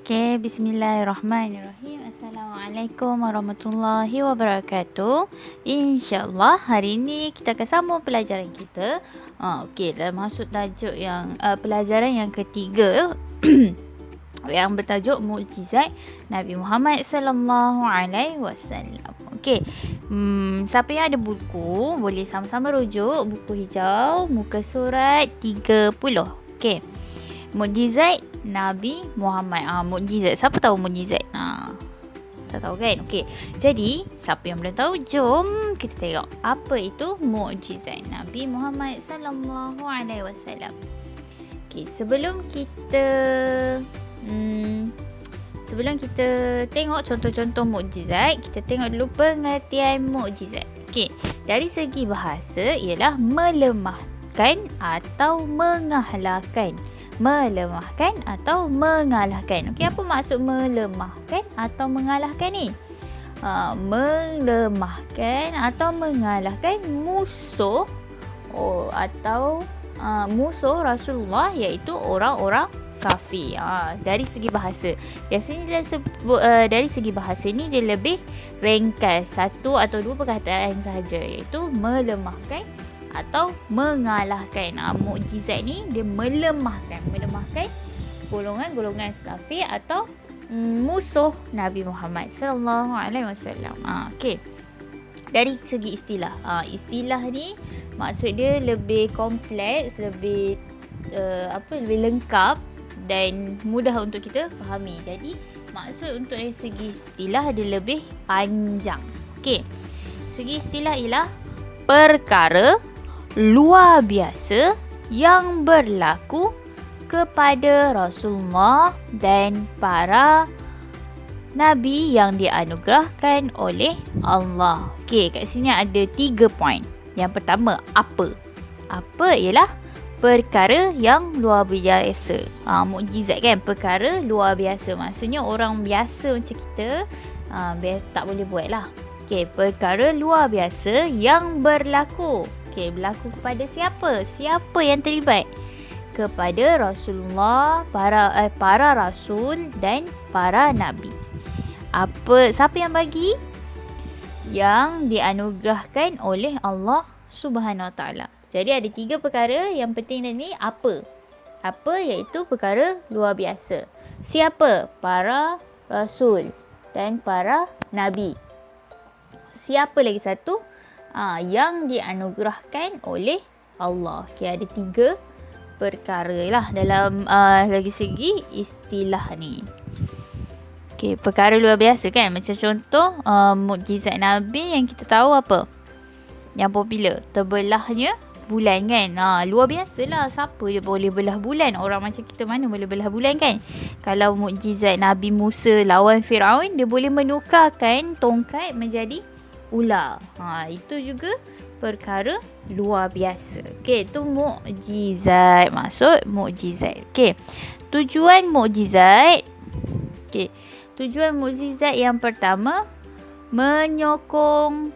Okay, bismillahirrahmanirrahim. Assalamualaikum warahmatullahi wabarakatuh. InsyaAllah hari ini kita akan sambung pelajaran kita. Okey, dah masuk tajuk yang pelajaran yang ketiga yang bertajuk Mukjizat Nabi Muhammad sallallahu alaihi wasallam. Okey. Siapa yang ada buku boleh sama-sama rujuk buku hijau muka surat 30. Okey. Mukjizat Nabi Muhammad. Mukjizat. Siapa tahu mukjizat? Tak tahu kan? Okey. Jadi, siapa yang belum tahu, jom kita tengok apa itu mukjizat Nabi Muhammad sallallahu alaihi wasallam. Okey, sebelum kita tengok contoh-contoh mukjizat, kita tengok dulu pengertian mukjizat. Okey, dari segi bahasa ialah melemahkan atau mengalahkan. Melemahkan atau mengalahkan. Okey, apa maksud melemahkan atau mengalahkan ni? Melemahkan atau mengalahkan musuh atau musuh Rasulullah, iaitu orang-orang kafir. Dari segi bahasa. Biasanya dari segi bahasa ni dia lebih ringkas, satu atau dua perkataan sahaja, iaitu melemahkan atau mengalahkan. Mukjizat ni dia melemahkan golongan-golongan kafir atau musuh Nabi Muhammad sallallahu alaihi wasallam. Okey. Dari segi istilah. Istilah ni maksud dia lebih kompleks, lebih lebih lengkap dan mudah untuk kita fahami. Jadi maksud untuk dari segi istilah dia lebih panjang. Okey. Segi istilah ialah perkara luar biasa yang berlaku kepada Rasulullah dan para Nabi yang dianugerahkan oleh Allah. Okey, kat sini ada 3 poin. Yang pertama, apa? Apa ialah perkara yang luar biasa. Mukjizat kan, perkara luar biasa. Maksudnya orang biasa macam kita tak boleh buat lah. Okey, perkara luar biasa yang berlaku. Okey, berlaku kepada siapa? Siapa yang terlibat? Kepada Rasulullah, para rasul dan para nabi. Siapa yang bagi? Yang dianugerahkan oleh Allah Subhanahu Wa Taala. Jadi ada 3 perkara yang penting ni. Apa? Apa iaitu perkara luar biasa. Siapa? Para rasul dan para nabi. Siapa lagi satu? Yang dianugerahkan oleh Allah. Okay, ada 3 perkara lah dalam lagi segi istilah ni. Okay, perkara luar biasa kan. Macam contoh mukjizat Nabi yang kita tahu apa? Yang popular, terbelahnya bulan kan. Luar biasa lah. Siapa je boleh belah bulan? Orang macam kita mana boleh belah bulan kan? Kalau mukjizat Nabi Musa lawan Firaun, dia boleh menukarkan tongkat menjadi ular. Itu juga perkara luar biasa. Okey, itu mukjizat. Maksud mukjizat. Okey. Tujuan mukjizat. Okey. Tujuan mukjizat yang pertama, menyokong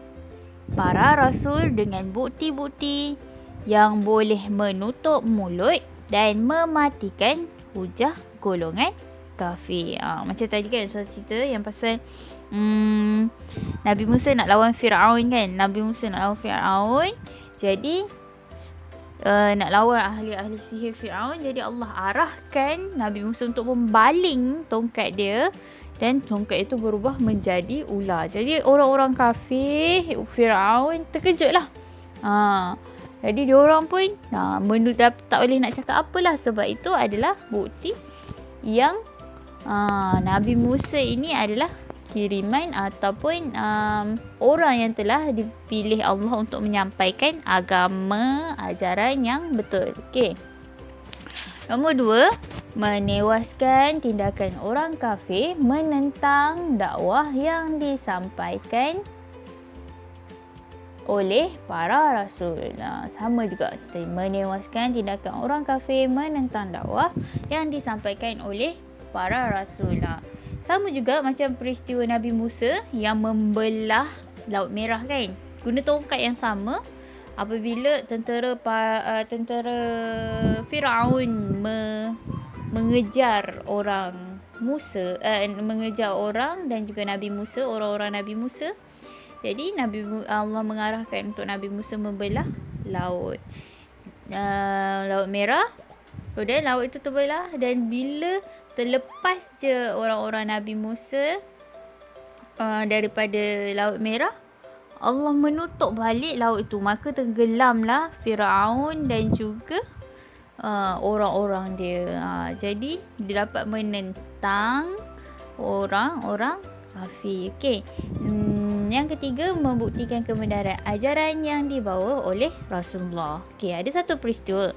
para rasul dengan bukti-bukti yang boleh menutup mulut dan mematikan hujah golongan kafir. Macam tadi kan saya cerita yang pasal Nabi Musa nak lawan Firaun kan. Nabi Musa nak lawan Firaun. Jadi nak lawan ahli-ahli sihir Firaun. Jadi Allah arahkan Nabi Musa untuk membaling tongkat dia, dan tongkat itu berubah menjadi ular. Jadi orang-orang kafir Firaun terkejut lah. Jadi diorang pun tak boleh nak cakap apalah, sebab itu adalah bukti yang Nabi Musa ini adalah kiriman ataupun orang yang telah dipilih Allah untuk menyampaikan agama, ajaran yang betul. Okey. Nombor 2, menewaskan tindakan orang kafir menentang dakwah yang disampaikan oleh para rasul. Sama juga kita menewaskan tindakan orang kafir menentang dakwah yang disampaikan oleh para rasul. Sama juga macam peristiwa Nabi Musa yang membelah Laut Merah kan. Guna tongkat yang sama apabila tentera Firaun mengejar orang Musa, mengejar orang dan juga Nabi Musa, orang-orang Nabi Musa. Jadi Allah mengarahkan untuk Nabi Musa membelah laut. Laut Merah. Kemudian laut itu terbelah, dan bila terlepas je orang-orang Nabi Musa daripada Laut Merah, Allah menutup balik laut itu. Maka tenggelamlah Firaun dan juga orang-orang dia. Jadi dia dapat menentang orang-orang kafir. Okey. Yang ketiga, membuktikan kebenaran ajaran yang dibawa oleh Rasulullah. Okey, ada satu peristiwa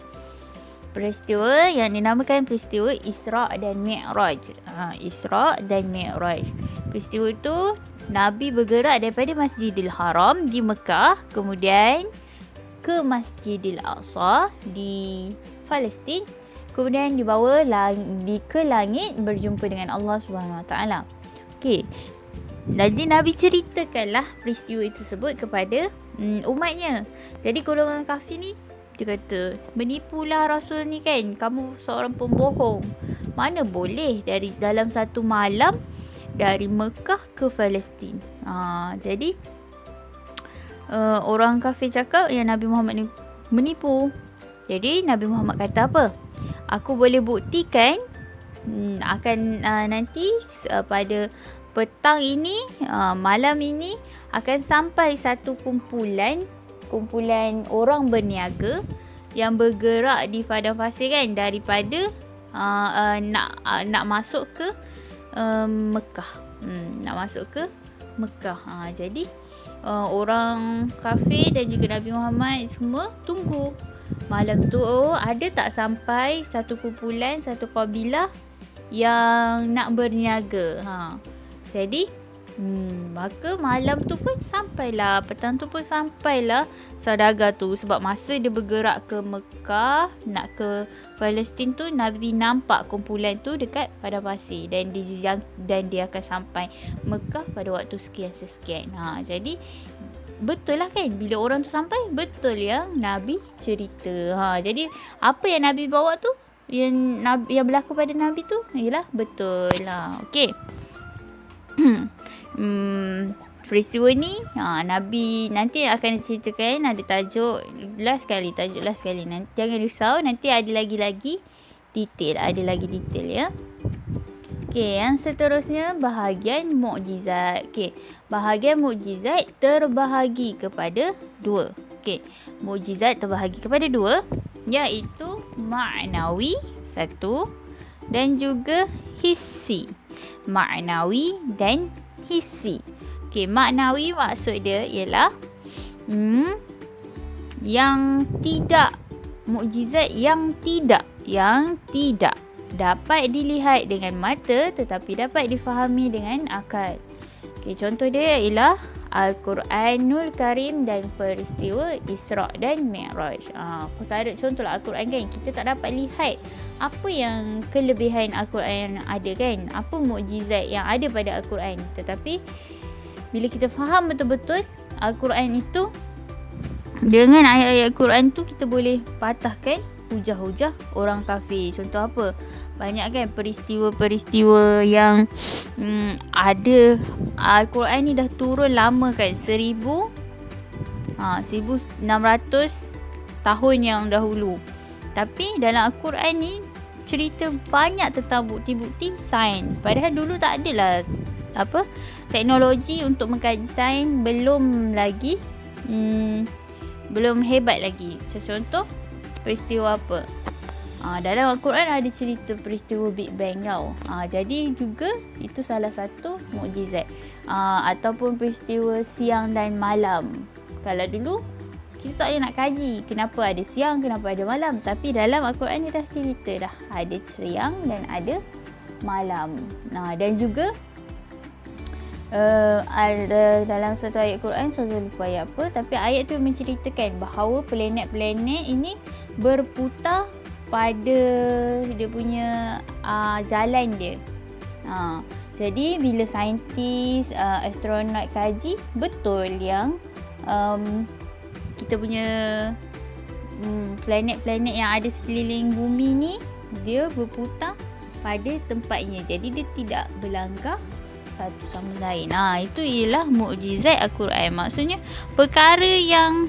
yang dinamakan peristiwa Isra' dan Mi'raj. Isra' dan Mi'raj. Peristiwa itu Nabi bergerak daripada Masjidil Haram di Mekah, kemudian ke Masjidil Aqsa di Palestin, kemudian dibawa ke langit berjumpa dengan Allah Subhanahu Wa Taala. Okey. Jadi Nabi ceritakanlah peristiwa itu tersebut kepada umatnya. Jadi golongan kafir ni, dia kata, menipulah Rasul ni kan, kamu seorang pembohong. Mana boleh dalam satu malam dari Mekah ke Palestin. Jadi orang kafir cakap yang Nabi Muhammad ni menipu. Jadi Nabi Muhammad kata apa? Aku boleh buktikan akan nanti pada petang ini, malam ini akan sampai satu kumpulan orang berniaga yang bergerak di padang pasir kan, daripada nak masuk ke Mekah. Nak masuk ke Mekah. Jadi orang kafir dan juga Nabi Muhammad semua tunggu. Malam tu ada tak sampai satu kumpulan, satu kabilah yang nak berniaga. Jadi maka malam tu pun sampailah, petang tu pun sampailah saudagar tu. Sebab masa dia bergerak ke Mekah nak ke Palestin tu, Nabi nampak kumpulan tu dekat padang pasir, dan dia akan sampai Mekah pada waktu sekian. Jadi betul lah kan, bila orang tu sampai, betul yang Nabi cerita. Jadi apa yang Nabi bawa tu, yang berlaku pada Nabi tu, ialah betul lah. Okey. Peristiwa ni Nabi nanti akan diceritakan, ada tajuk last sekali. Nanti jangan risau, nanti ada lagi detail ya. Okey, yang seterusnya bahagian mukjizat. Okey, bahagian mukjizat terbahagi kepada dua. Okey, mukjizat terbahagi kepada dua, iaitu ma'nawi satu dan juga hissi. Ma'nawi dan hissi. Okey, maknawi maksud dia ialah yang tidak, mukjizat yang tidak dapat dilihat dengan mata tetapi dapat difahami dengan akal. Okey, contoh dia ialah Al-Quranul Karim dan peristiwa Isra' dan Mi'raj. Perkara contohlah Al-Quran kan, kita tak dapat lihat apa yang kelebihan Al-Quran ada kan, apa mukjizat yang ada pada Al-Quran. Tetapi bila kita faham betul-betul Al-Quran itu, dengan ayat-ayat Al-Quran tu kita boleh patahkan hujah-hujah orang kafir. Contoh apa? Banyak kan peristiwa-peristiwa yang ada. Al-Quran ni dah turun lama kan, 1600 tahun yang dahulu. Tapi dalam Al-Quran ni cerita banyak tentang bukti-bukti sains. Padahal dulu tak adalah teknologi untuk mengkaji sains, belum hebat lagi. Contoh peristiwa apa? Dalam Al-Quran ada cerita peristiwa Big Bang tau. Jadi juga itu salah satu mukjizat. Ataupun peristiwa siang dan malam. Kalau dulu kita tak boleh nak kaji kenapa ada siang, kenapa ada malam. Tapi dalam Al-Quran dia dah cerita dah, ada siang dan ada malam. Dan juga ada dalam satu ayat Quran, saya lupa ayat apa, tapi ayat tu menceritakan bahawa planet-planet ini berputar pada dia punya jalan dia. Jadi bila saintis, astronaut kaji, betul yang kita punya planet-planet yang ada sekeliling bumi ni dia berputar pada tempatnya. Jadi dia tidak berlanggar satu sama lain. Itu ialah mukjizat Al-Quran. Maksudnya perkara yang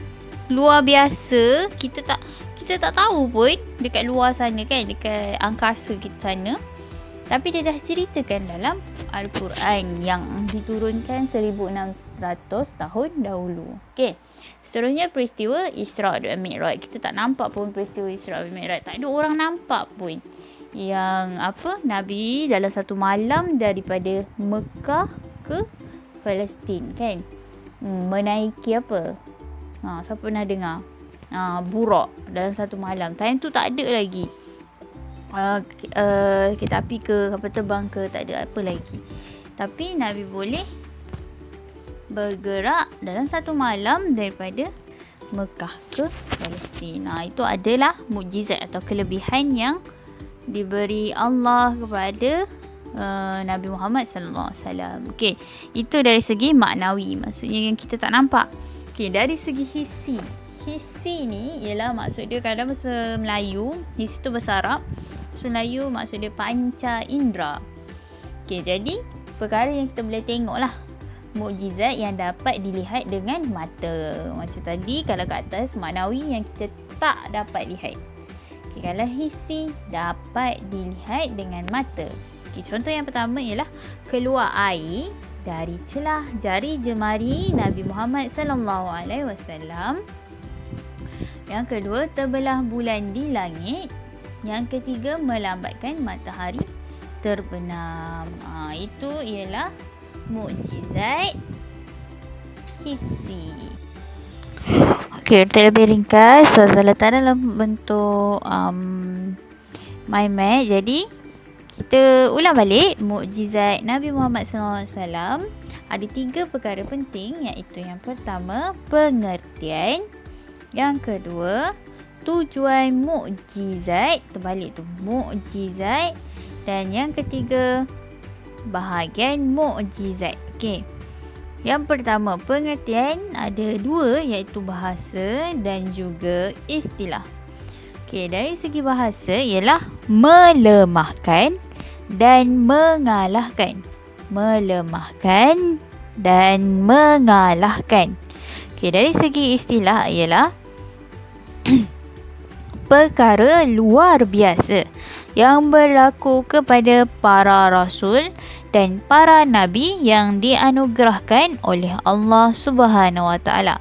luar biasa, kita tak tahu pun dekat luar sana kan, dekat angkasa kita sana. Tapi dia dah ceritakan dalam Al-Quran yang diturunkan 1600 tahun dahulu. Okey. Seterusnya peristiwa Isra' dan Mi'raj. Kita tak nampak pun peristiwa Isra' dan Mi'raj. Tak ada orang nampak pun. Yang Nabi dalam satu malam daripada Mekah ke Palestin kan. Menaiki siapa pernah dengar? Burak dalam satu malam. Time tu tak ada lagi kereta api ke kapal terbang ke, tak ada apa lagi. Tapi Nabi boleh bergerak dalam satu malam daripada Mekah ke Palestin. Itu adalah mukjizat atau kelebihan yang diberi Allah kepada Nabi Muhammad sallallahu alaihi wasallam. Okey, itu dari segi maknawi, maksudnya yang kita tak nampak. Okey, dari segi hissi. Hissi ni ialah maksud dia kadang bahasa Melayu, hissi tu bahasa Arab. Bahasa Melayu maksud dia panca indera. Okey, jadi perkara yang kita boleh tengok lah, mukjizat yang dapat dilihat dengan mata. Macam tadi kalau kat atas maknawi yang kita tak dapat lihat. Okay, kalau hissi dapat dilihat dengan mata. Okay, contoh yang pertama ialah keluar air dari celah jari jemari Nabi Muhammad sallallahu alaihi wasallam. Yang kedua, terbelah bulan di langit. Yang ketiga, melambatkan matahari terbenam. Itu ialah mukjizat hissi. Okey, untuk lebih ringkas, Ustazah letak dalam bentuk mind map. Jadi kita ulang balik mukjizat Nabi Muhammad SAW. Ada 3 perkara penting, iaitu yang pertama pengertian, yang kedua tujuan mukjizat, terbalik tu mukjizat, dan yang ketiga bahagian mukjizat. Okey. Yang pertama, pengertian ada 2, iaitu bahasa dan juga istilah. Okey, dari segi bahasa ialah melemahkan dan mengalahkan. Melemahkan dan mengalahkan. Okey, dari segi istilah ialah perkara luar biasa yang berlaku kepada para rasul dan para nabi yang dianugerahkan oleh Allah Subhanahu Wa Taala.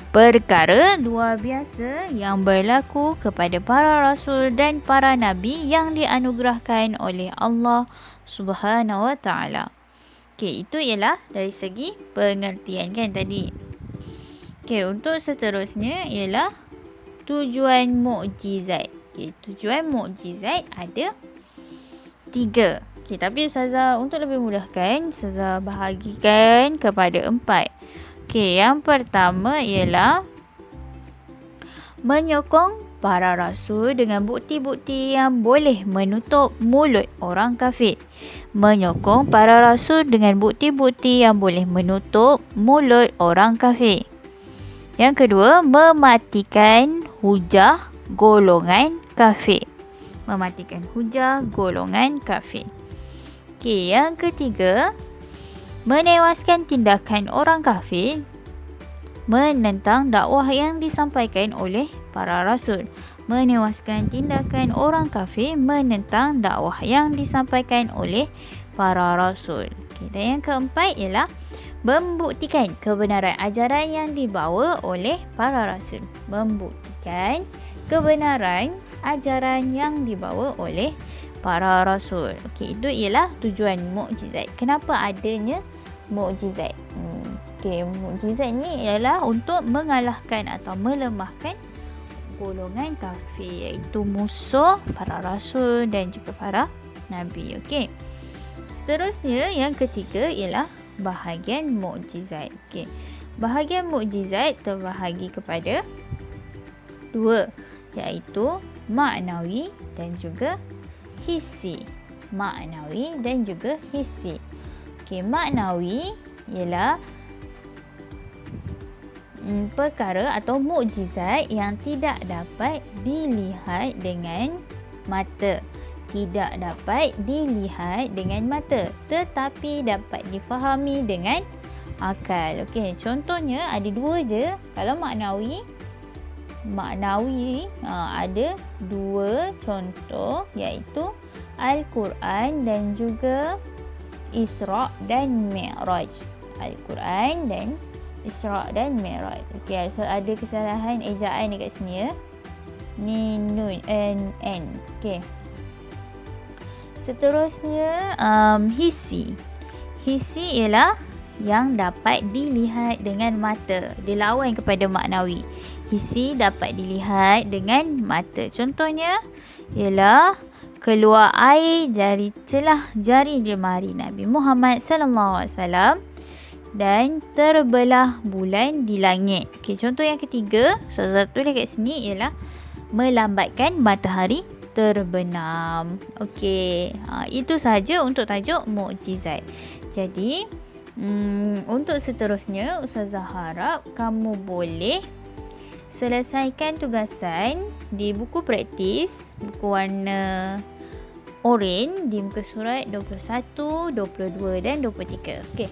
Perkara luar biasa yang berlaku kepada para rasul dan para nabi yang dianugerahkan oleh Allah Subhanahu Wa Taala. Okey, itu ialah dari segi pengertian kan tadi. Okey, untuk seterusnya ialah tujuan mukjizat. Okey, tujuan mukjizat ada 3. Okey, tapi Ustazah untuk lebih mudahkan, Ustazah bahagikan kepada 4. Okey, yang pertama ialah menyokong para rasul dengan bukti-bukti yang boleh menutup mulut orang kafir. Menyokong para rasul dengan bukti-bukti yang boleh menutup mulut orang kafir. Yang kedua, mematikan hujah golongan kafir. Mematikan hujah golongan kafir. Okey, yang ketiga, menewaskan tindakan orang kafir menentang dakwah yang disampaikan oleh para rasul. Menewaskan tindakan orang kafir menentang dakwah yang disampaikan oleh para rasul. Okey, dan yang keempat ialah membuktikan kebenaran ajaran yang dibawa oleh para rasul. Membuktikan kebenaran ajaran yang dibawa oleh para rasul. Okey, itu ialah tujuan mukjizat. Kenapa adanya mukjizat? Okey, mukjizat ni ialah untuk mengalahkan atau melemahkan golongan kafir, iaitu musuh para rasul dan juga para nabi. Okey. Seterusnya yang ketiga ialah bahagian mukjizat. Okey. Bahagian mukjizat terbahagi kepada 2, iaitu maknawi dan juga hissi. Maknawi dan juga hissi. Okey, maknawi ialah perkara atau mukjizat yang tidak dapat dilihat dengan mata, tidak dapat dilihat dengan mata tetapi dapat difahami dengan akal. Okey, contohnya ada dua je. Kalau maknawi ada dua contoh, iaitu Al-Quran dan juga Isra dan Mi'raj. Al-Quran dan Isra dan Mi'raj. Okey, so ada kesalahan ejaan dekat sini ya. Ni nun n. Okey. Seterusnya hissi. Hissi ialah yang dapat dilihat dengan mata. Dia lawan kepada maknawi. Hissi dapat dilihat dengan mata. Contohnya ialah keluar air dari celah jari jemari Nabi Muhammad sallallahu alaihi wasallam dan terbelah bulan di langit. Okey, contoh yang ketiga, Ustazah tulis kat sini ialah melambatkan matahari terbenam. Okey, itu sahaja untuk tajuk mukjizat. Jadi, untuk seterusnya, Ustazah harap kamu boleh selesaikan tugasan di buku praktis, buku warna oranye di muka surat 21, 22 dan 23. Okey.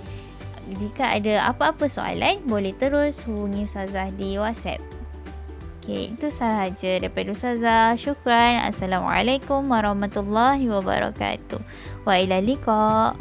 Jika ada apa-apa soalan, boleh terus hubungi Ustazah di WhatsApp. Okey, itu sahaja daripada Ustazah. Syukran. Assalamualaikum warahmatullahi wabarakatuh. Wa ilal liqa.